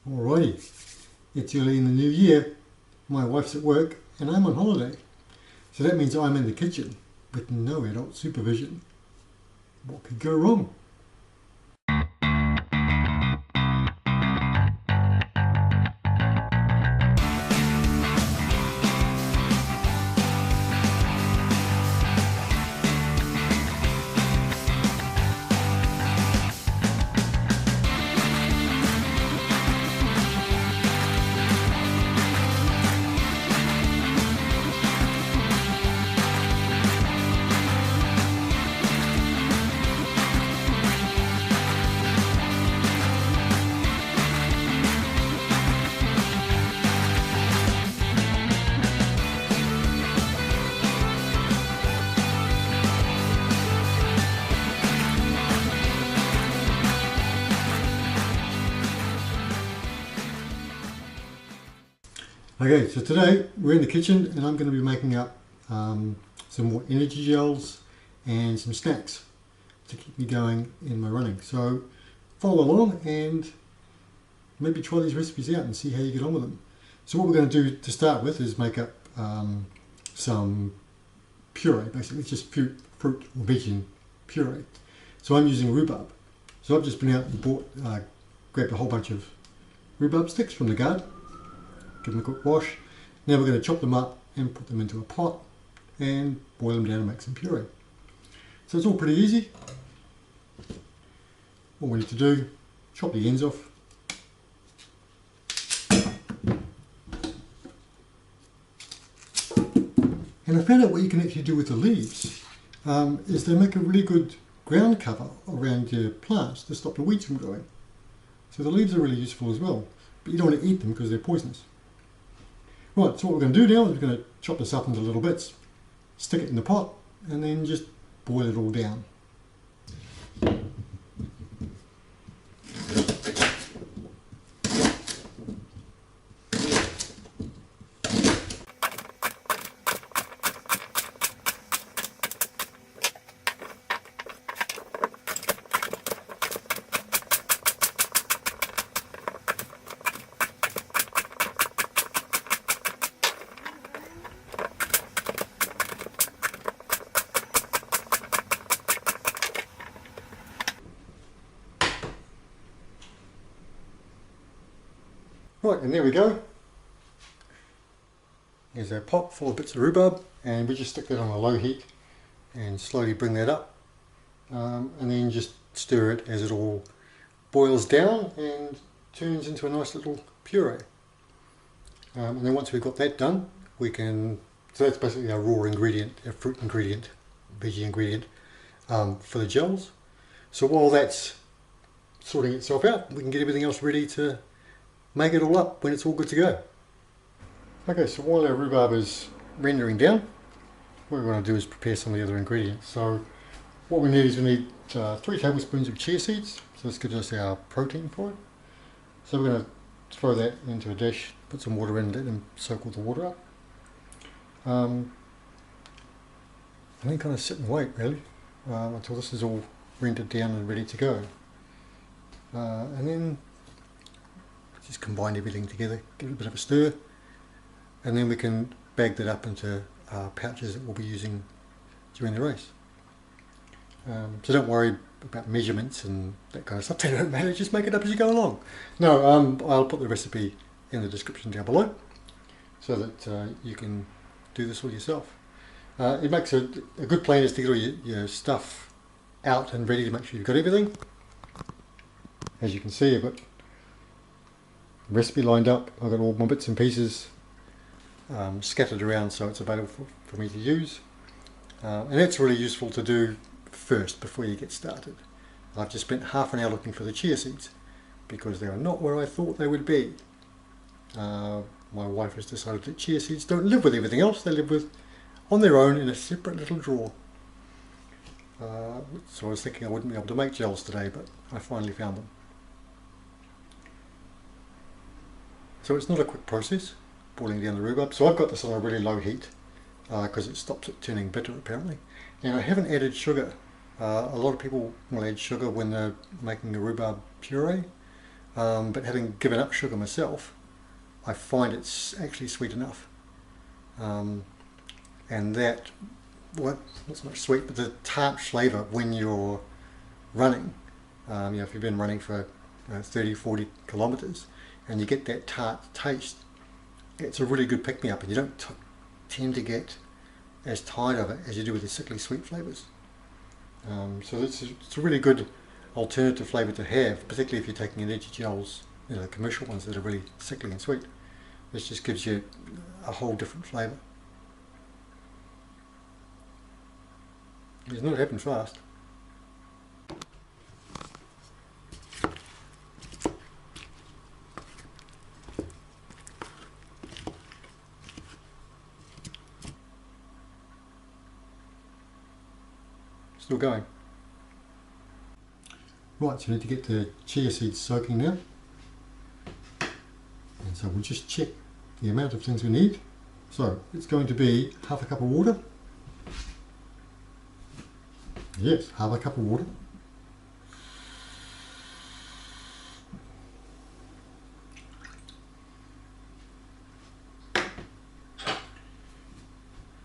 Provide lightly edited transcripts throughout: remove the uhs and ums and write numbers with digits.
Alrighty, it's early in the new year, my wife's at work and I'm on holiday. So that means I'm in the kitchen with no adult supervision. What could go wrong? Okay, so today we're in the kitchen and I'm going to be making up some more energy gels and some snacks to keep me going in my running. So follow along and maybe try these recipes out and see how you get on with them. So what we're going to do to start with is make up some puree, basically just fruit or veggie puree. So I'm using rhubarb. So I've just been out and grabbed a whole bunch of rhubarb sticks from the garden. Give them a quick wash. Now we're going to chop them up and put them into a pot and boil them down and make some puree. So it's all pretty easy. All we need to do, chop the ends off. And I found out what you can actually do with the leaves is they make a really good ground cover around your plants to stop the weeds from growing. So the leaves are really useful as well, but you don't want to eat them because they're poisonous. Right, so what we're going to do now is we're going to chop this up into little bits, stick it in the pot, and then just boil it all down. Right, and there we go. Here's our pot full of bits of rhubarb, and we just stick that on a low heat and slowly bring that up, and then just stir it as it all boils down and turns into a nice little puree. And then once we've got that done, we can, so that's basically our raw ingredient, our fruit ingredient, veggie ingredient for the gels. So while that's sorting itself out, we can get everything else ready to make it all up when it's all good to go. Okay, so while our rhubarb is rendering down, what we're going to do is prepare some of the other ingredients. So what we need is 3 tablespoons of chia seeds. So this gives us our protein for it. So we're going to throw that into a dish, put some water in it and soak all the water up. And then kind of sit and wait really until this is all rendered down and ready to go. And then just combine everything together, give it a bit of a stir, and then we can bag that up into pouches that we'll be using during the race. So don't worry about measurements and that kind of stuff, they don't matter, just make it up as you go along. No, I'll put the recipe in the description down below so that you can do this all yourself. It makes a good plan is to get all your stuff out and ready to make sure you've got everything. As you can see, I've got recipe lined up, I've got all my bits and pieces scattered around so it's available for me to use, and that's really useful to do first before you get started. I've just spent half an hour looking for the chia seeds because they are not where I thought they would be. My wife has decided that chia seeds don't live with everything else, they live on their own in a separate little drawer. So I was thinking I wouldn't be able to make gels today, but I finally found them. So it's not a quick process, boiling down the rhubarb. So I've got this on a really low heat because it stops it turning bitter apparently. And I haven't added sugar. A lot of people will add sugar when they're making a rhubarb puree. but having given up sugar myself, I find it's actually sweet enough. And that, well, not so much sweet, but the tart flavour when you're running, if you've been running for 30, 40 kilometres and you get that tart taste, it's a really good pick-me-up, and you don't tend to get as tired of it as you do with the sickly sweet flavours. So it's a really good alternative flavour to have, particularly if you're taking energy gels, the commercial ones that are really sickly and sweet. This just gives you a whole different flavour. It's not happened fast. Still going. Right, so we need to get the chia seeds soaking now. And so we'll just check the amount of things we need. So it's going to be half a cup of water. Yes, half a cup of water.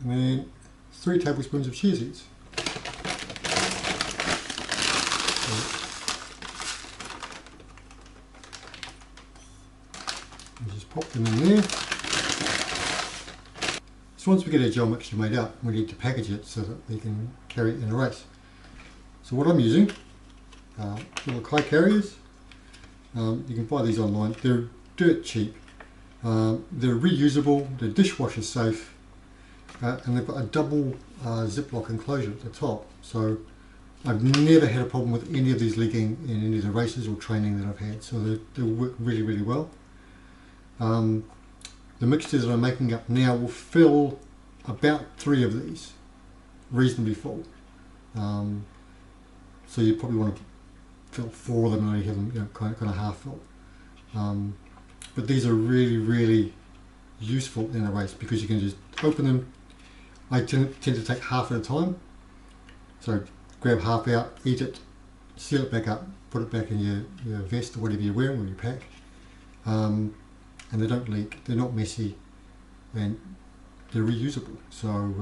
And then 3 tablespoons of chia seeds. And just pop them in there. So once we get our gel mixture made up, we need to package it so that we can carry it in a race. So what I'm using, little Kai carriers. You can buy these online. They're dirt cheap. They're reusable, they're dishwasher safe, and they've got a double Ziploc enclosure at the top. So I've never had a problem with any of these leaking in any of the races or training that I've had. So they work really, really well. The mixture that I'm making up now will fill about 3 of these, reasonably full. So you probably want to fill 4 of them and only have them kind of half full. But these are really, really useful in a race because you can just open them. I tend to take half at a time. So grab half out, eat it, seal it back up, put it back in your vest or whatever you're wearing or your pack. And they don't leak, they're not messy, and they're reusable. So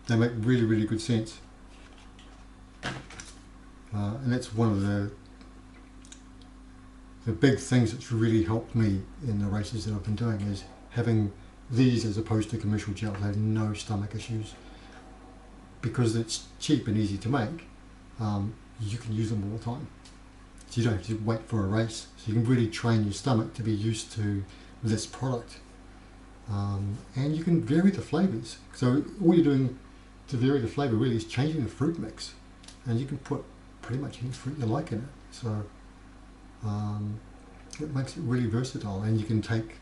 they make really, really good sense. And that's one of the big things that's really helped me in the races that I've been doing, is having these as opposed to commercial gels. I have no stomach issues. Because it's cheap and easy to make, you can use them all the time. So you don't have to wait for a race. So you can really train your stomach to be used to this product. And you can vary the flavours. So all you're doing to vary the flavour really is changing the fruit mix. And you can put pretty much any fruit you like in it. So it makes it really versatile. And you can take,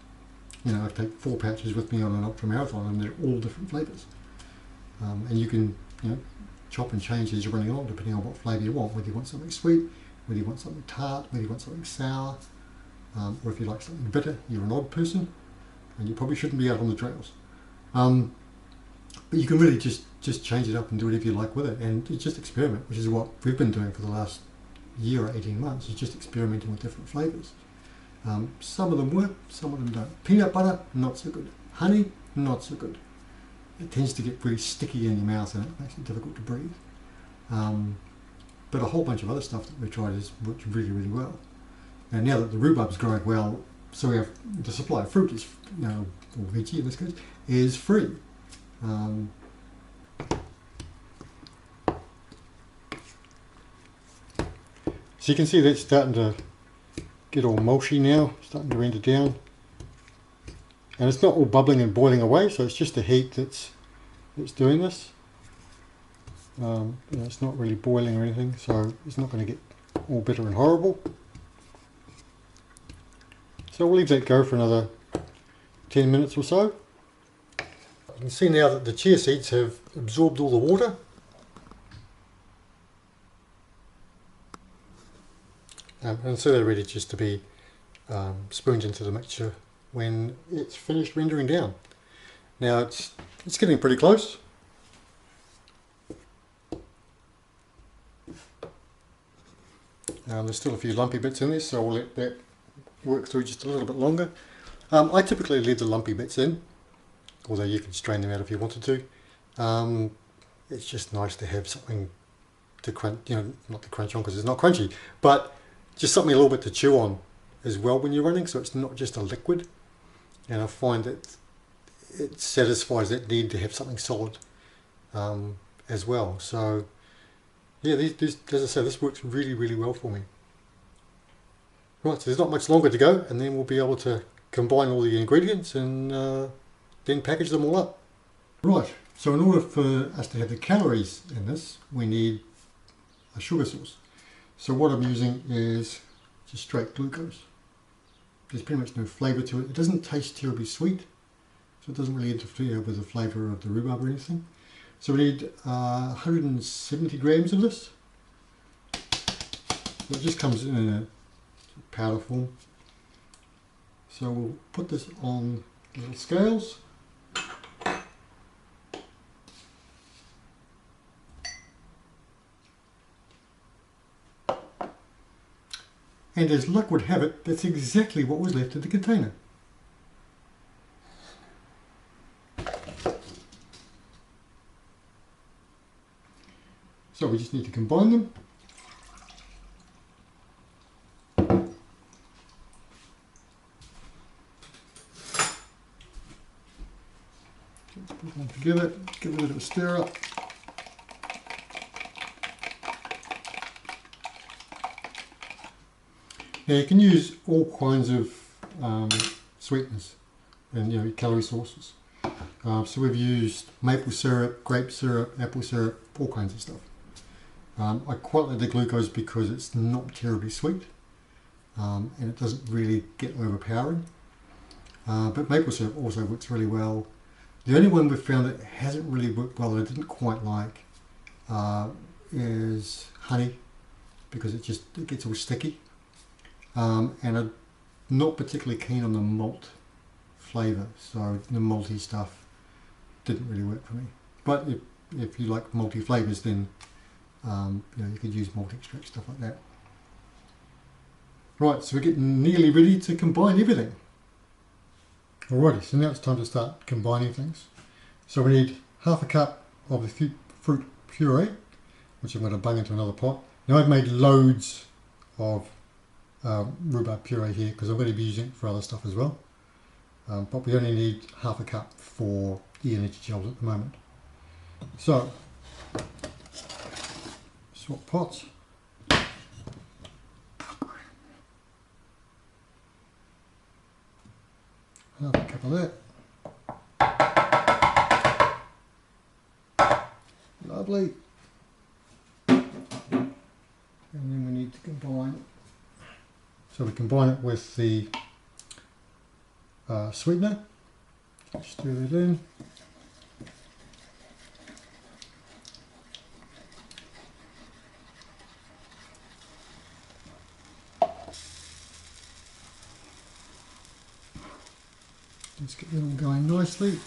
I take 4 pouches with me on an ultra marathon, and they're all different flavours. And you can chop and change as you're running along depending on what flavour you want, whether you want something sweet, whether you want something tart, whether you want something sour, or if you like something bitter. You're an odd person and you probably shouldn't be out on the trails. But you can really just change it up and do whatever you like with it, and just experiment, which is what we've been doing for the last year or 18 months, is just experimenting with different flavours. Some of them work, some of them don't. Peanut butter, not so good. Honey, not so good. It tends to get really sticky in your mouth and it makes it difficult to breathe. But a whole bunch of other stuff that we tried has worked really, really well. And now that the rhubarb's growing well, so we have the supply of fruit is, or veggie in this case, is free. So you can see that's starting to get all mushy now, starting to render down. And it's not all bubbling and boiling away, so it's just the heat that's doing this. It's not really boiling or anything, so it's not going to get all bitter and horrible. So we'll leave that go for another 10 minutes or so. You can see now that the chia seeds have absorbed all the water. And so they're ready just to be spooned into the mixture when it's finished rendering down. Now it's getting pretty close. There's still a few lumpy bits in this, so we'll let that work through just a little bit longer. I typically leave the lumpy bits in, although you can strain them out if you wanted to. It's just nice to have something to crunch, not to crunch on because it's not crunchy, but just something a little bit to chew on as well when you're running, so it's not just a liquid. And I find that it satisfies that need to have something solid as well. So yeah, as I say, this works really, really well for me. Right, so there's not much longer to go, and then we'll be able to combine all the ingredients and then package them all up. Right, so in order for us to have the calories in this, we need a sugar source. So what I'm using is just straight glucose. There's pretty much no flavour to it. It doesn't taste terribly sweet, so it doesn't really interfere with the flavour of the rhubarb or anything. So we need 170 grams of this. So it just comes in a powder form. So we'll put this on little scales. And as luck would have it, that's exactly what was left in the container. So we just need to combine them. Put them together, give it a bit of a stir up. Now you can use all kinds of sweeteners and calorie sources. So we've used maple syrup, grape syrup, apple syrup, all kinds of stuff. I quite like the glucose because it's not terribly sweet and it doesn't really get overpowering. But maple syrup also works really well. The only one we've found that hasn't really worked well that I didn't quite like is honey, because it gets all sticky. And I'm not particularly keen on the malt flavour, so the malty stuff didn't really work for me. But if you like malty flavours, then you could use malt extract, stuff like that. Right, so we're getting nearly ready to combine everything. Alrighty, so now it's time to start combining things. So we need half a cup of the fruit puree, which I'm going to bung into another pot. Now I've made loads of rhubarb puree here because I'm going to be using it for other stuff as well. But we only need half a cup for the energy gels at the moment. So, swap pots. Half a cup of that. Lovely. And then we need to combine it. So we combine it with the sweetener. Stir that in. Let's get them going nicely.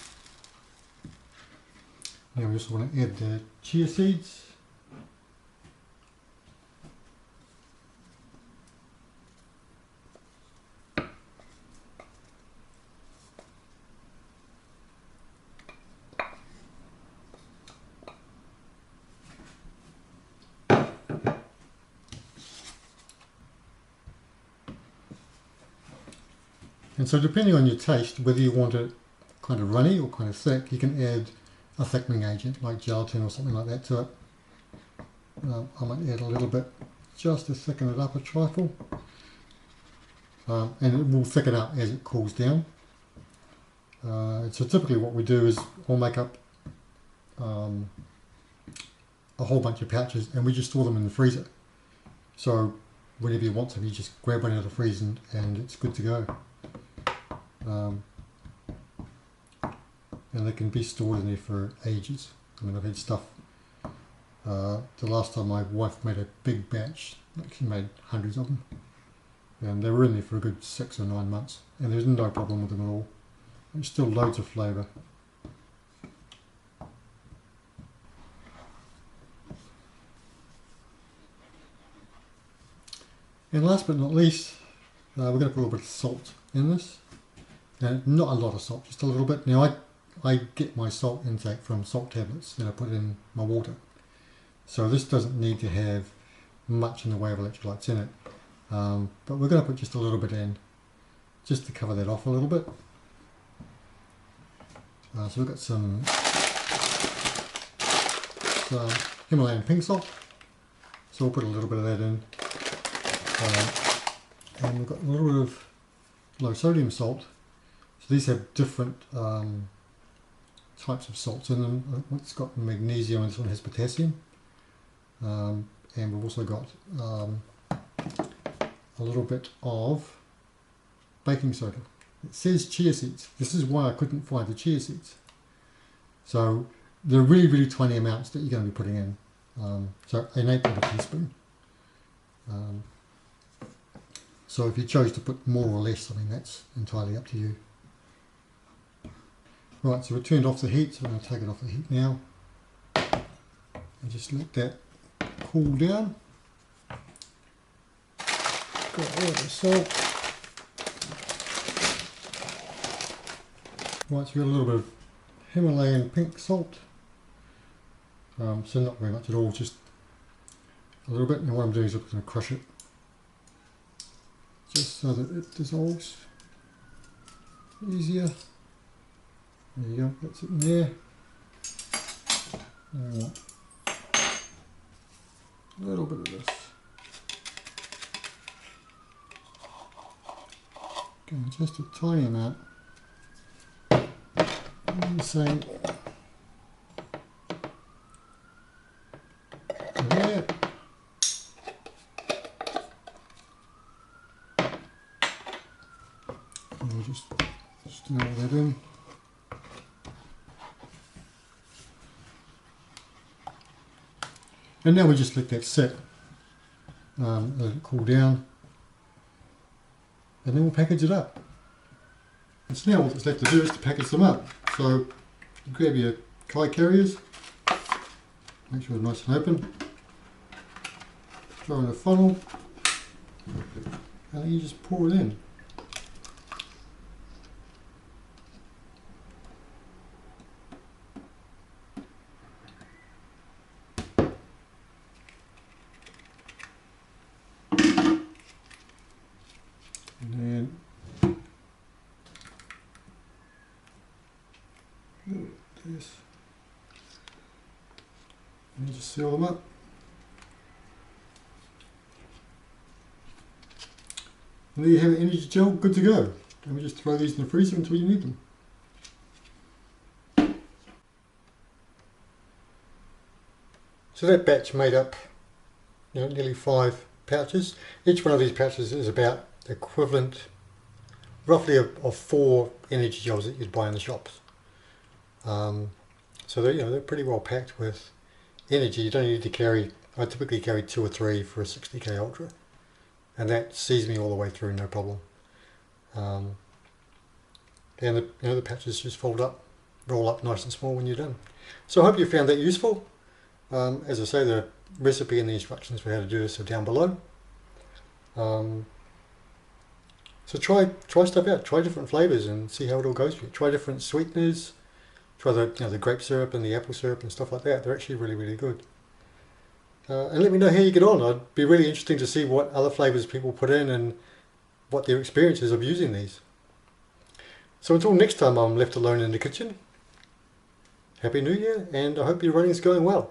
Now we also want to add the chia seeds. And so depending on your taste, whether you want it kind of runny or kind of thick, you can add a thickening agent like gelatin or something like that to it. I might add a little bit just to thicken it up a trifle. And it will thicken up as it cools down. So typically what we do is we'll make up a whole bunch of pouches and we just store them in the freezer. So whenever you want some, you just grab one out of the freezer and it's good to go. And they can be stored in there for ages. I mean, I've had stuff, the last time my wife made a big batch, like she made hundreds of them, and they were in there for a good 6 or 9 months, and there's no problem with them at all. There's still loads of flavour. And last but not least, we're going to put a little bit of salt in this. Now, not a lot of salt, just a little bit. Now I get my salt intake from salt tablets that I put in my water. So this doesn't need to have much in the way of electrolytes in it. But we're going to put just a little bit in, just to cover that off a little bit. So we've got some Himalayan pink salt. So we'll put a little bit of that in. And we've got a little bit of low sodium salt. So these have different types of salts in them. It's got magnesium and this one has potassium. And we've also got a little bit of baking soda. It says chia seeds. This is why I couldn't find the chia seeds. So they're really, really tiny amounts that you're going to be putting in. So an eighth of a teaspoon. So if you chose to put more or less, I mean that's entirely up to you. Right, so we've turned off the heat, so I'm going to take it off the heat now. And just let that cool down. Got all the salt. Right, so we've got a little bit of Himalayan pink salt. So not very much at all, just a little bit. And what I'm doing is I'm going to crush it, just so that it dissolves easier. There you go, that's it in there. Right. A little bit of this. Okay, just a tiny amount. And the same there. And we'll just stir that in. And now we just let that sit, let it cool down, and then we'll package it up. And so now what it's left to do is to package them up. So you grab your dry carriers, make sure they're nice and open, throw in a funnel, and then you just pour it in. This. And you just seal them up. And there you have an energy gel, good to go. And we just throw these in the freezer until you need them. So that batch made up, nearly 5 pouches. Each one of these pouches is about the equivalent, roughly, of 4 energy gels that you'd buy in the shops. So they're pretty well packed with energy. You don't need to carry, I typically carry 2 or 3 for a 60k ultra, and that sees me all the way through, no problem. And the patches just fold up, roll up nice and small when you're done. So I hope you found that useful. As I say, the recipe and the instructions for how to do this are down below. So try stuff out, try different flavors and see how it all goes for you. Try different sweeteners. Try the grape syrup and the apple syrup and stuff like that. They're actually really, really good. And let me know how you get on. I'd be really interesting to see what other flavors people put in and what their experience is of using these. So until next time I'm left alone in the kitchen, Happy New Year, and I hope your running's going well.